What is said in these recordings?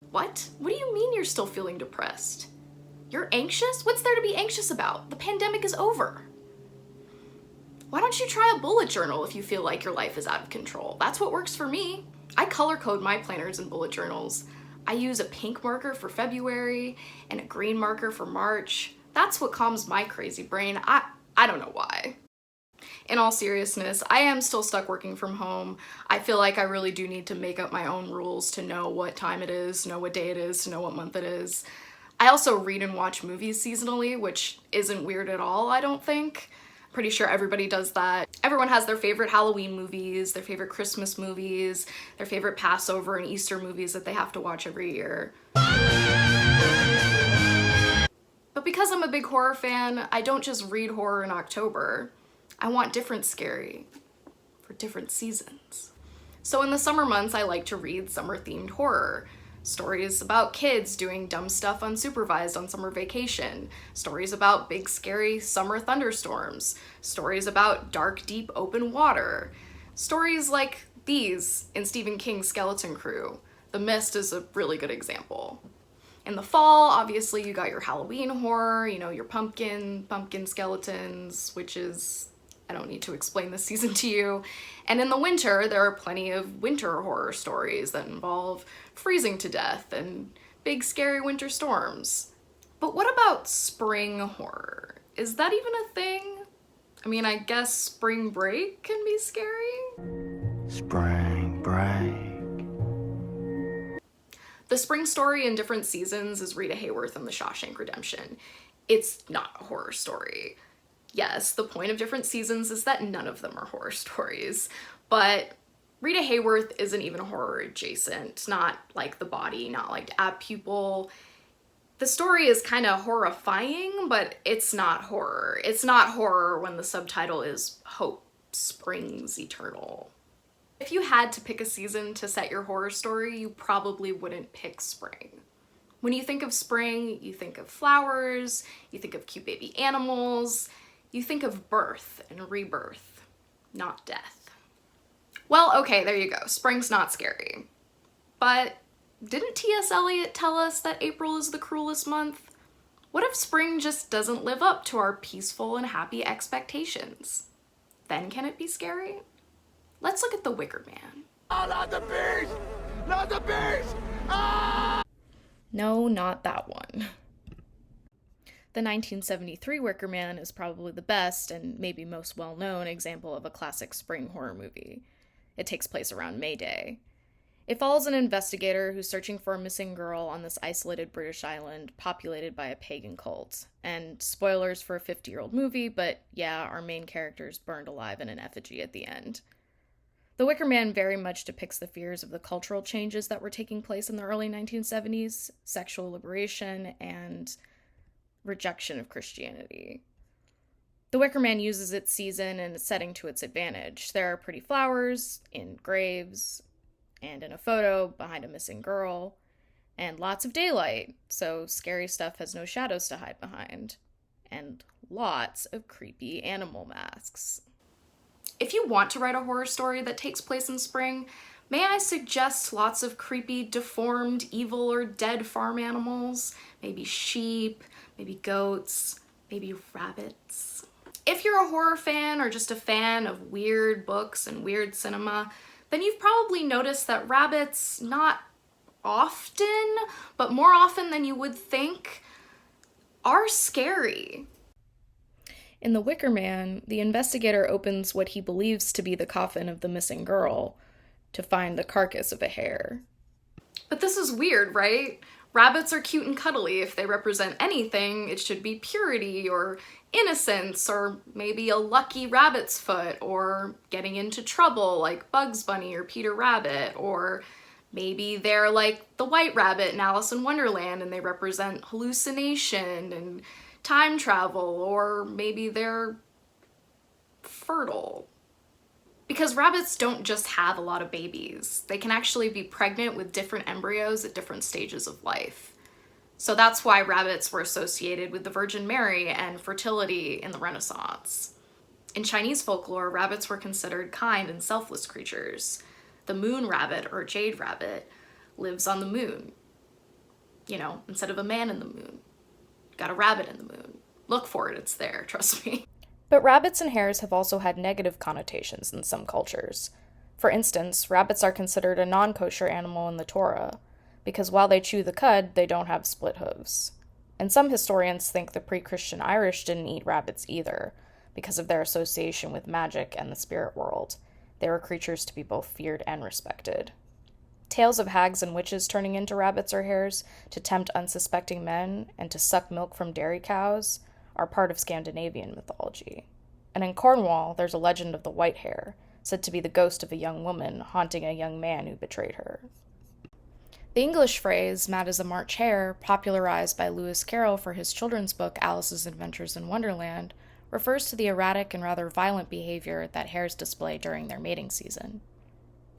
What? What do you mean you're still feeling depressed? You're anxious? What's there to be anxious about? The pandemic is over. Why don't you try a bullet journal if you feel like your life is out of control? That's what works for me. I color code my planners and bullet journals. I use a pink marker for February and a green marker for March. That's what calms my crazy brain. I don't know why. In all seriousness, I am still stuck working from home. I feel like I really do need to make up my own rules to know what time it is, to know what day it is, to know what month it is. I also read and watch movies seasonally, which isn't weird at all, I don't think. Pretty sure everybody does that. Everyone has their favorite Halloween movies, their favorite Christmas movies, their favorite Passover and Easter movies that they have to watch every year. But because I'm a big horror fan, I don't just read horror in October. I want different scary for different seasons. So in the summer months, I like to read summer-themed horror. Stories about kids doing dumb stuff unsupervised on summer vacation. Stories about big, scary summer thunderstorms. Stories about dark, deep, open water. Stories like these in Stephen King's Skeleton Crew. The Mist is a really good example. In the fall, obviously, you got your Halloween horror, you know, your pumpkin skeletons, witches. I don't need to explain this season to you. And in the winter, there are plenty of winter horror stories that involve freezing to death and big scary winter storms. But what about spring horror? Is that even a thing? I mean, I guess spring break can be scary. Spring break. The spring story in different seasons is Rita Hayworth and the Shawshank Redemption. It's not a horror story. Yes, the point of different seasons is that none of them are horror stories, but Rita Hayworth isn't even horror adjacent, not like The Body, not like Ab Pupil. The story is kind of horrifying, but it's not horror. It's not horror when the subtitle is Hope Springs Eternal. If you had to pick a season to set your horror story, you probably wouldn't pick spring. When you think of spring, you think of flowers, you think of cute baby animals, you think of birth and rebirth, not death. Well, okay, there you go. Spring's not scary. But didn't T.S. Eliot tell us that April is the cruelest month? What if spring just doesn't live up to our peaceful and happy expectations? Then can it be scary? Let's look at the Wicker Man. Oh, not the beast! Not the beast! Ah! No, not that one. The 1973 Wicker Man is probably the best and maybe most well-known example of a classic spring horror movie. It takes place around May Day. It follows an investigator who's searching for a missing girl on this isolated British island populated by a pagan cult. And spoilers for a 50-year-old movie, but yeah, our main character's burned alive in an effigy at the end. The Wicker Man very much depicts the fears of the cultural changes that were taking place in the early 1970s, sexual liberation, and rejection of Christianity. The Wicker Man uses its season and its setting to its advantage. There are pretty flowers in graves and in a photo behind a missing girl, and lots of daylight, so scary stuff has no shadows to hide behind, and lots of creepy animal masks. If you want to write a horror story that takes place in spring, may I suggest lots of creepy, deformed, evil, or dead farm animals? Maybe sheep, maybe goats, maybe rabbits. If you're a horror fan or just a fan of weird books and weird cinema, then you've probably noticed that rabbits, not often, but more often than you would think, are scary. In The Wicker Man, the investigator opens what he believes to be the coffin of the missing girl to find the carcass of a hare. But this is weird, right? Rabbits are cute and cuddly. If they represent anything, it should be purity or innocence or maybe a lucky rabbit's foot or getting into trouble like Bugs Bunny or Peter Rabbit, or maybe they're like the White Rabbit in Alice in Wonderland and they represent hallucination and time travel, or maybe they're fertile. Because rabbits don't just have a lot of babies. They can actually be pregnant with different embryos at different stages of life. So that's why rabbits were associated with the Virgin Mary and fertility in the Renaissance. In Chinese folklore, rabbits were considered kind and selfless creatures. The moon rabbit, or jade rabbit, lives on the moon. You know, instead of a man in the moon. Got a rabbit in the moon. Look for it, it's there, trust me. But rabbits and hares have also had negative connotations in some cultures. For instance, rabbits are considered a non-kosher animal in the Torah, because while they chew the cud, they don't have split hooves. And some historians think the pre-Christian Irish didn't eat rabbits either, because of their association with magic and the spirit world. They were creatures to be both feared and respected. Tales of hags and witches turning into rabbits or hares to tempt unsuspecting men and to suck milk from dairy cows are part of Scandinavian mythology. And in Cornwall, there's a legend of the white hare, said to be the ghost of a young woman haunting a young man who betrayed her. The English phrase, mad as a March hare, popularized by Lewis Carroll for his children's book Alice's Adventures in Wonderland, refers to the erratic and rather violent behavior that hares display during their mating season.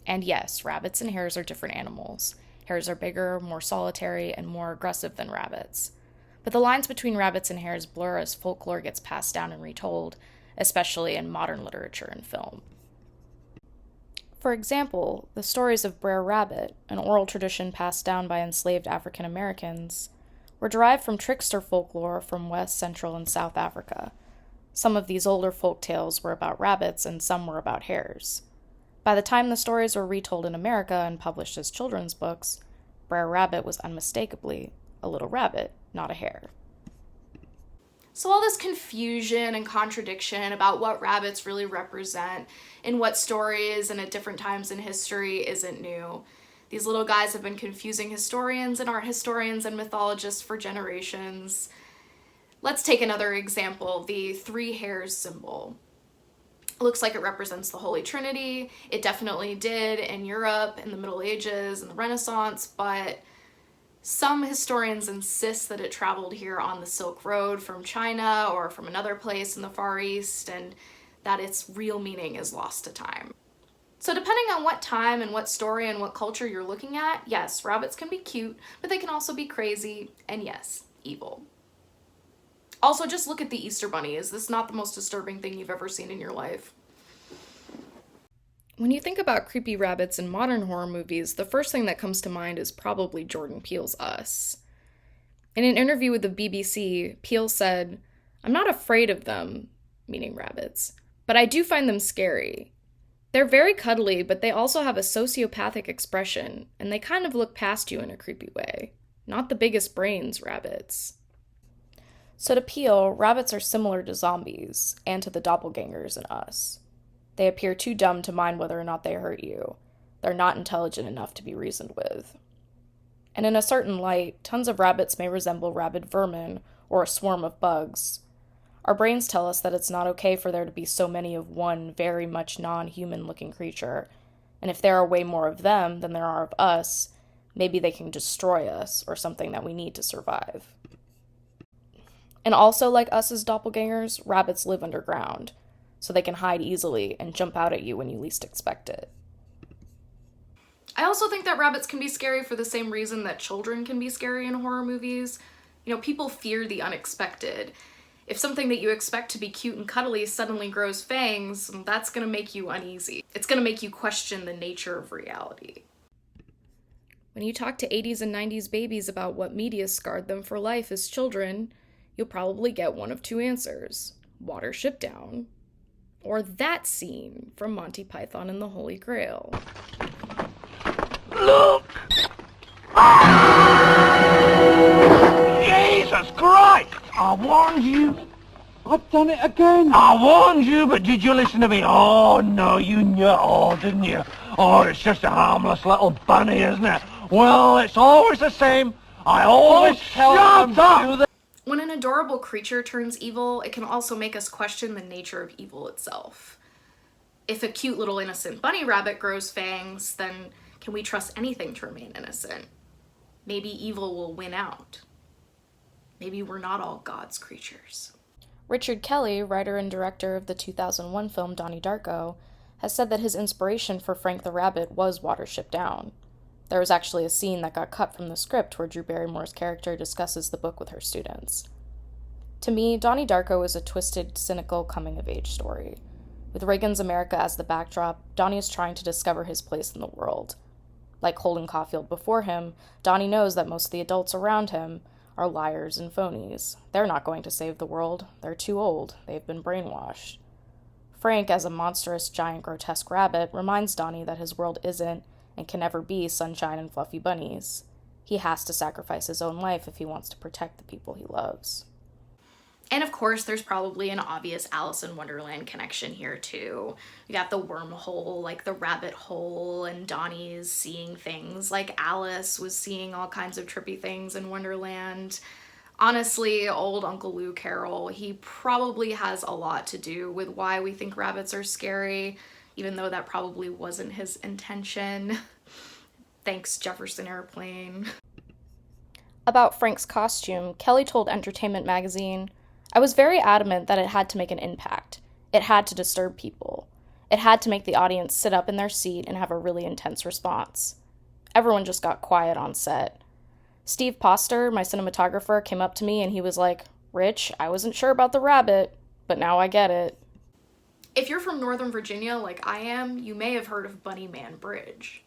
And yes, rabbits and hares are different animals. Hares are bigger, more solitary, and more aggressive than rabbits. But the lines between rabbits and hares blur as folklore gets passed down and retold, especially in modern literature and film. For example, the stories of Brer Rabbit, an oral tradition passed down by enslaved African Americans, were derived from trickster folklore from West, Central, and South Africa. Some of these older folk tales were about rabbits and some were about hares. By the time the stories were retold in America and published as children's books, Brer Rabbit was unmistakably a little rabbit, not a hare. So all this confusion and contradiction about what rabbits really represent in what stories and at different times in history isn't new. These little guys have been confusing historians and art historians and mythologists for generations. Let's take another example, the three hares symbol. It looks like it represents the Holy Trinity. It definitely did in Europe in the Middle Ages and the Renaissance, but some historians insist that it traveled here on the Silk Road from China or from another place in the Far East, and that its real meaning is lost to time. So depending on what time and what story and what culture you're looking at, yes, rabbits can be cute, but they can also be crazy, and yes, evil. Also, just look at the Easter Bunny. Is this not the most disturbing thing you've ever seen in your life? When you think about creepy rabbits in modern horror movies, the first thing that comes to mind is probably Jordan Peele's Us. In an interview with the BBC, Peele said, "I'm not afraid of them," meaning rabbits, "but I do find them scary. They're very cuddly, but they also have a sociopathic expression, and they kind of look past you in a creepy way. Not the biggest brains, rabbits." So to Peele, rabbits are similar to zombies, and to the doppelgangers in Us. They appear too dumb to mind whether or not they hurt you. They're not intelligent enough to be reasoned with. And in a certain light, tons of rabbits may resemble rabid vermin, or a swarm of bugs. Our brains tell us that it's not okay for there to be so many of one very much non-human looking creature, and if there are way more of them than there are of us, maybe they can destroy us, or something that we need to survive. And also, like us as doppelgangers, rabbits live underground, so they can hide easily and jump out at you when you least expect it. I also think that rabbits can be scary for the same reason that children can be scary in horror movies. You know, people fear the unexpected. If something that you expect to be cute and cuddly suddenly grows fangs, that's gonna make you uneasy. It's gonna make you question the nature of reality. When you talk to 80s and 90s babies about what media scarred them for life as children, you'll probably get one of two answers: Watership Down, or that scene from Monty Python and the Holy Grail. Look! Jesus Christ! I warned you. I've done it again. I warned you, but did you listen to me? Oh, no, you knew it all, didn't you? Oh, it's just a harmless little bunny, isn't it? Well, it's always the same. I always tell them to do that. When an adorable creature turns evil, it can also make us question the nature of evil itself. If a cute little innocent bunny rabbit grows fangs, then can we trust anything to remain innocent? Maybe evil will win out. Maybe we're not all God's creatures. Richard Kelly, writer and director of the 2001 film Donnie Darko, has said that his inspiration for Frank the Rabbit was Watership Down. There was actually a scene that got cut from the script where Drew Barrymore's character discusses the book with her students. To me, Donnie Darko is a twisted, cynical coming-of-age story. With Reagan's America as the backdrop, Donnie is trying to discover his place in the world. Like Holden Caulfield before him, Donnie knows that most of the adults around him are liars and phonies. They're not going to save the world. They're too old. They've been brainwashed. Frank, as a monstrous, giant, grotesque rabbit, reminds Donnie that his world isn't and can never be sunshine and fluffy bunnies. He has to sacrifice his own life if he wants to protect the people he loves. And of course, there's probably an obvious Alice in Wonderland connection here too. You got the wormhole, like the rabbit hole, and Donnie is seeing things like Alice was seeing all kinds of trippy things in Wonderland. Honestly, old Uncle Lou Carroll, he probably has a lot to do with why we think rabbits are scary, even though that probably wasn't his intention. Thanks, Jefferson Airplane. About Frank's costume, Kelly told Entertainment Magazine, "I was very adamant that it had to make an impact. It had to disturb people. It had to make the audience sit up in their seat and have a really intense response. Everyone just got quiet on set. Steve Poster, my cinematographer, came up to me and he was like, 'Rich, I wasn't sure about the rabbit, but now I get it.'" If you're from Northern Virginia like I am, you may have heard of Bunny Man Bridge.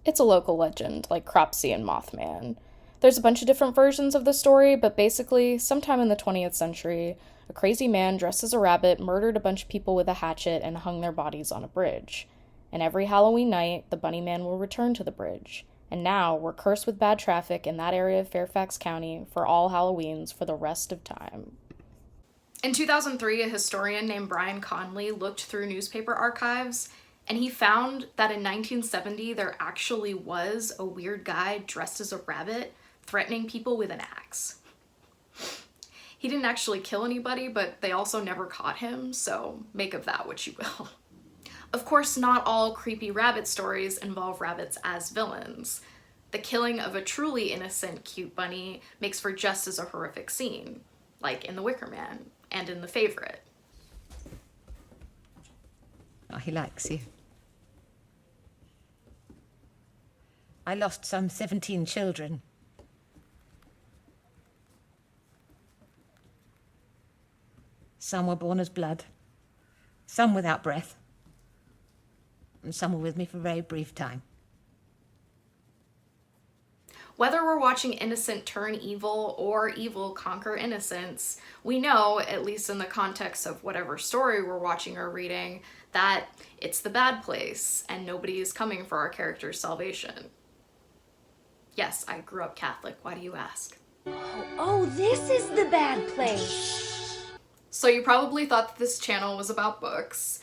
It's a local legend, like Cropsey and Mothman. There's a bunch of different versions of the story, but basically, sometime in the 20th century, a crazy man dressed as a rabbit murdered a bunch of people with a hatchet and hung their bodies on a bridge. And every Halloween night, the Bunny Man will return to the bridge. And now, we're cursed with bad traffic in that area of Fairfax County for all Halloweens for the rest of time. In 2003, a historian named Brian Conley looked through newspaper archives, and he found that in 1970, there actually was a weird guy dressed as a rabbit threatening people with an axe. He didn't actually kill anybody, but they also never caught him, so make of that what you will. Of course, not all creepy rabbit stories involve rabbits as villains. The killing of a truly innocent, cute bunny makes for just as a horrific scene, like in The Wicker Man and in The Favorite. Oh, he likes you. I lost some 17 children. Some were born as blood, some without breath, and some were with me for a very brief time. Whether we're watching innocent turn evil or evil conquer innocence, we know, at least in the context of whatever story we're watching or reading, that it's the bad place and nobody is coming for our character's salvation. Yes, I grew up Catholic. Why do you ask? Oh, this is the bad place. So you probably thought that this channel was about books.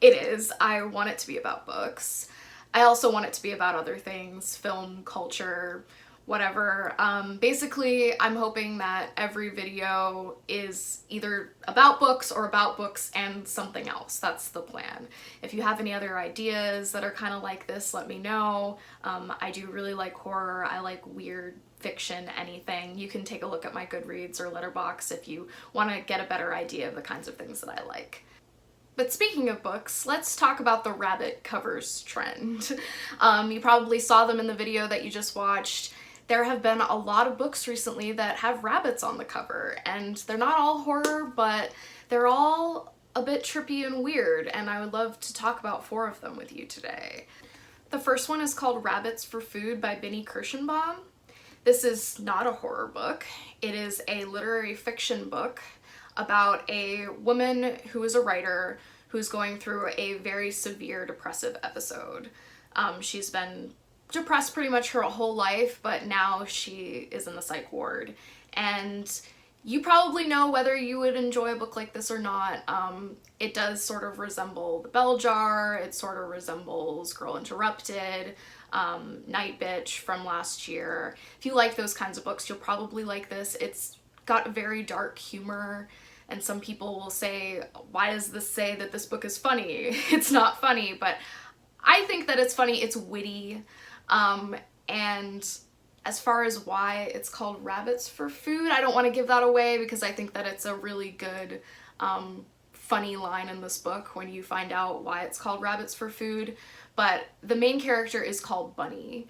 It is. I want it to be about books. I also want it to be about other things, film, culture, whatever. Basically, I'm hoping that every video is either about books or about books and something else. That's the plan. If you have any other ideas that are kind of like this, let me know. I do really like horror. I like weird fiction, anything. You can take a look at my Goodreads or Letterboxd if you want to get a better idea of the kinds of things that I like. But speaking of books, let's talk about the rabbit covers trend. You probably saw them in the video that you just watched. There have been a lot of books recently that have rabbits on the cover, and they're not all horror, but they're all a bit trippy and weird, and I would love to talk about 4 of them with you today. The first one is called Rabbits for Food by Binnie Kirshenbaum. This is not a horror book. It is a literary fiction book about a woman who is a writer who's going through a very severe depressive episode. She's been depressed pretty much her whole life, but now she is in the psych ward. And you probably know whether you would enjoy a book like this or not. It does sort of resemble The Bell Jar, it sort of resembles Girl Interrupted, Night Bitch from last year. If you like those kinds of books, you'll probably like this. It's got very dark humor, and some people will say, why does this say that this book is funny? It's not funny, but I think that it's funny. It's witty. And as far as why it's called Rabbits for Food, I don't want to give that away because I think that it's a really good, funny line in this book when you find out why it's called Rabbits for Food. But the main character is called Bunny,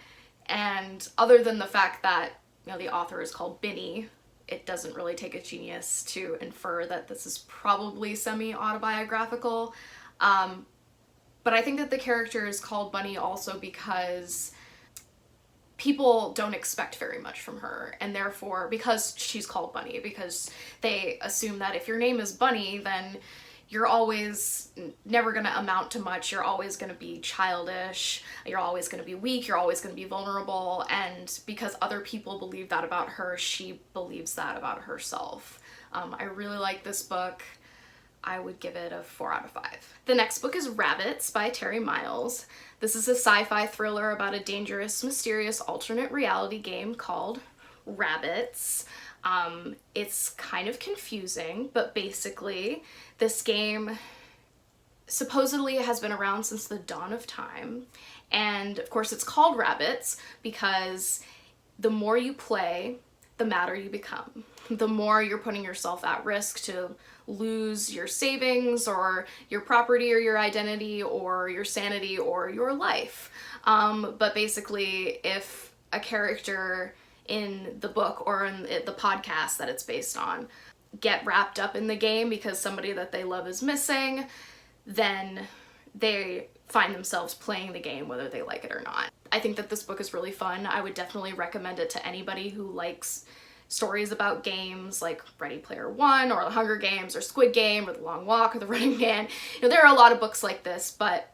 and other than the fact that, you know, the author is called Binnie, it doesn't really take a genius to infer that this is probably semi-autobiographical. But I think that the character is called Bunny also because people don't expect very much from her, and therefore, because she's called Bunny, because they assume that if your name is Bunny, then you're always never going to amount to much, you're always going to be childish, you're always going to be weak, you're always going to be vulnerable, and because other people believe that about her, she believes that about herself. I really like this book. I would give it a 4 out of 5. The next book is Rabbits by Terry Miles. This is a sci-fi thriller about a dangerous, mysterious alternate reality game called Rabbits. It's kind of confusing, but basically this game supposedly has been around since the dawn of time. And of course it's called Rabbits because the more you play, the madder you become. The more you're putting yourself at risk to lose your savings or your property or your identity or your sanity or your life. But basically, if a character in the book or in the podcast that it's based on get wrapped up in the game because somebody that they love is missing, then they find themselves playing the game whether they like it or not. I think that this book is really fun. I would definitely recommend it to anybody who likes stories about games like Ready Player One or The Hunger Games or Squid Game or The Long Walk or The Running Man. You know, there are a lot of books like this, but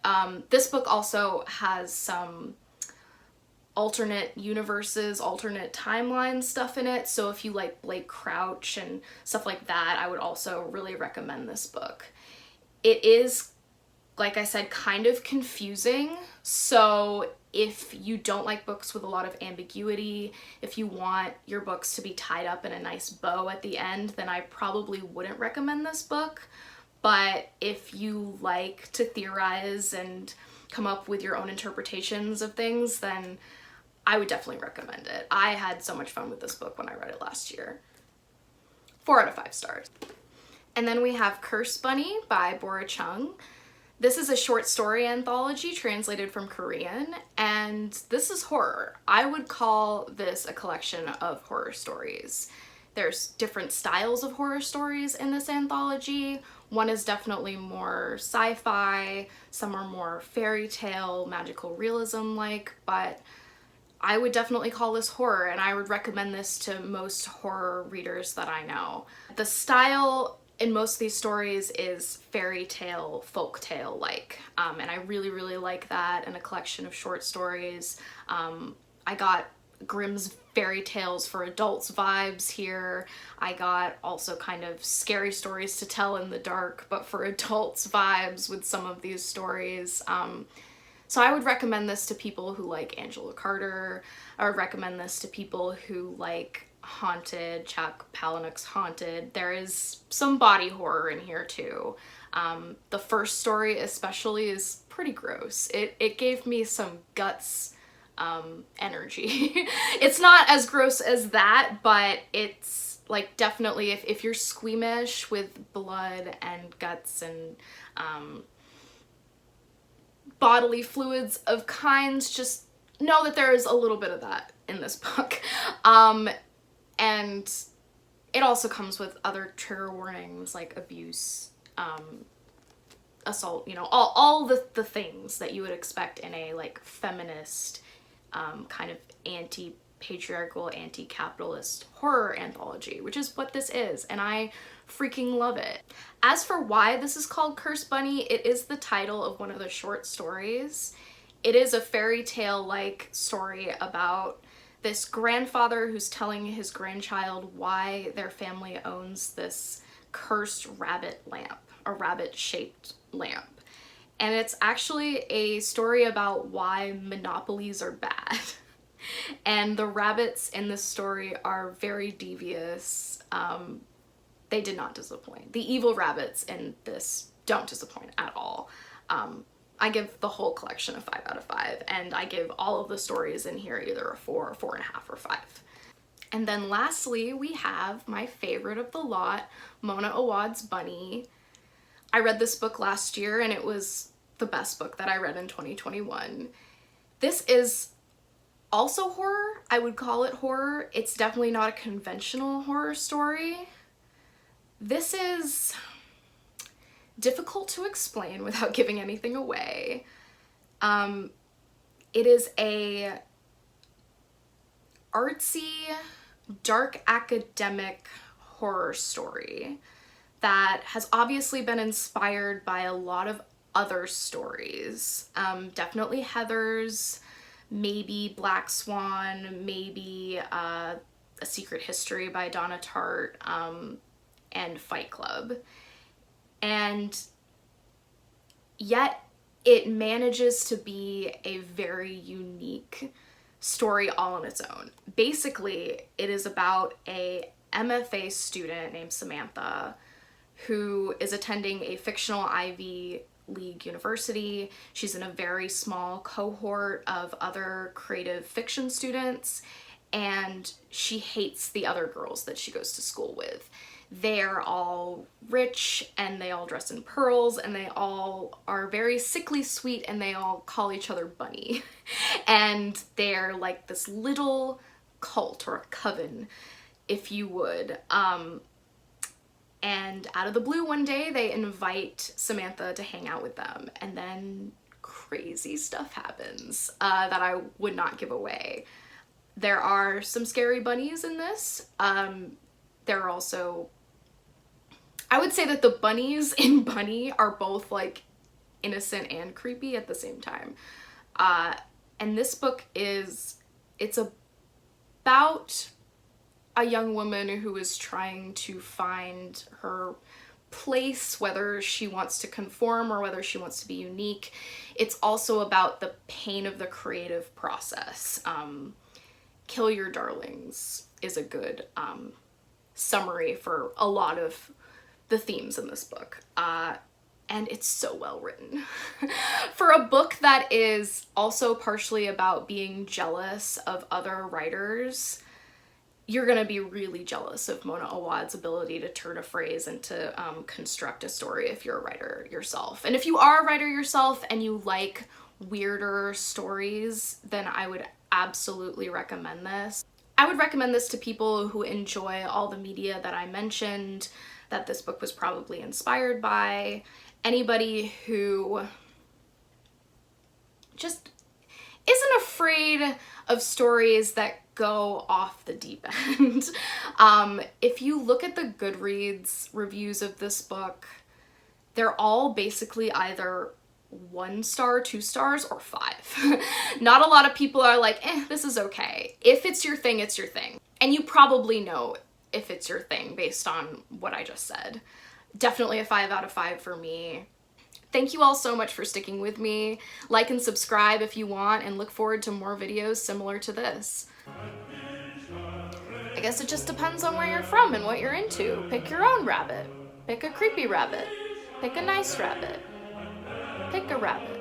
this book also has some alternate universes, alternate timeline stuff in it. So if you like Blake Crouch and stuff like that, I would also really recommend this book. It is, like I said, kind of confusing. So if you don't like books with a lot of ambiguity, if you want your books to be tied up in a nice bow at the end, then I probably wouldn't recommend this book. But if you like to theorize and come up with your own interpretations of things, then I would definitely recommend it. I had so much fun with this book when I read it last year. 4 out of 5 stars. And then we have Curse Bunny by Bora Chung. This is a short story anthology translated from Korean, and this is horror. I would call this a collection of horror stories. There's different styles of horror stories in this anthology. One is definitely more sci-fi, some are more fairy tale, magical realism-like, but I would definitely call this horror, and I would recommend this to most horror readers that I know. The style in most of these stories is fairy tale, folk tale like, and I really, really like that in a collection of short stories. I got Grimm's fairy tales for adults vibes here. I got also kind of scary stories to tell in the dark, but for adults vibes with some of these stories. So I would recommend this to people who like Angela Carter. I would recommend this to people who like Haunted, Chuck Palahniuk's Haunted. There is some body horror in here too. The first story especially is pretty gross. It gave me some guts energy. It's not as gross as that, but it's like definitely if you're squeamish with blood and guts and bodily fluids of kinds, just know that there is a little bit of that in this book. And it also comes with other trigger warnings like abuse, assault, you know, all the things that you would expect in a like feminist, kind of anti-patriarchal, anti-capitalist horror anthology, which is what this is, and I freaking love it. As for why this is called Curse Bunny, it is the title of one of the short stories. It is a fairy tale-like story about this grandfather who's telling his grandchild why their family owns this cursed rabbit lamp, a rabbit-shaped lamp. And it's actually a story about why monopolies are bad. And the rabbits in this story are very devious. They did not disappoint. The evil rabbits in this don't disappoint at all. I give the whole collection a 5 out of 5, and I give all of the stories in here either a 4, 4.5, or 5. And then lastly, we have my favorite of the lot, Mona Awad's Bunny. I read this book last year, and it was the best book that I read in 2021. This is also horror. I would call it horror. It's definitely not a conventional horror story. This is difficult to explain without giving anything away. It is a artsy, dark academic horror story that has obviously been inspired by a lot of other stories. Definitely Heathers, maybe Black Swan, maybe A Secret History by Donna Tartt, and Fight Club. And yet it manages to be a very unique story all on its own. Basically, it is about a MFA student named Samantha who is attending a fictional Ivy League university. She's in a very small cohort of other creative fiction students, and she hates the other girls that she goes to school with. They're all rich and they all dress in pearls and they all are very sickly sweet and they all call each other Bunny. And they're like this little cult or a coven, if you would. And out of the blue one day they invite Samantha to hang out with them, and then crazy stuff happens that I would not give away. There are some scary bunnies in this. There are also, I would say that the bunnies in Bunny are both like innocent and creepy at the same time. And this book it's about a young woman who is trying to find her place, whether she wants to conform or whether she wants to be unique. It's also about the pain of the creative process. Kill Your Darlings is a good summary for a lot of the themes in this book. And it's so well written. For a book that is also partially about being jealous of other writers, you're gonna be really jealous of Mona Awad's ability to turn a phrase and to construct a story if you're a writer yourself. And if you are a writer yourself and you like weirder stories, then I would absolutely recommend this. I would recommend this to people who enjoy all the media that I mentioned, that this book was probably inspired by. Anybody who just isn't afraid of stories that go off the deep end. If you look at the Goodreads reviews of this book, they're all basically either 1 star, 2 stars, or 5. Not a lot of people are like, this is okay. If it's your thing, it's your thing. And you probably know if it's your thing based on what I just said. Definitely a 5 out of 5 for me. Thank you all so much for sticking with me. Like and subscribe if you want, and look forward to more videos similar to this. I guess it just depends on where you're from and what you're into. Pick your own rabbit. Pick a creepy rabbit. Pick a nice rabbit. Pick a rabbit.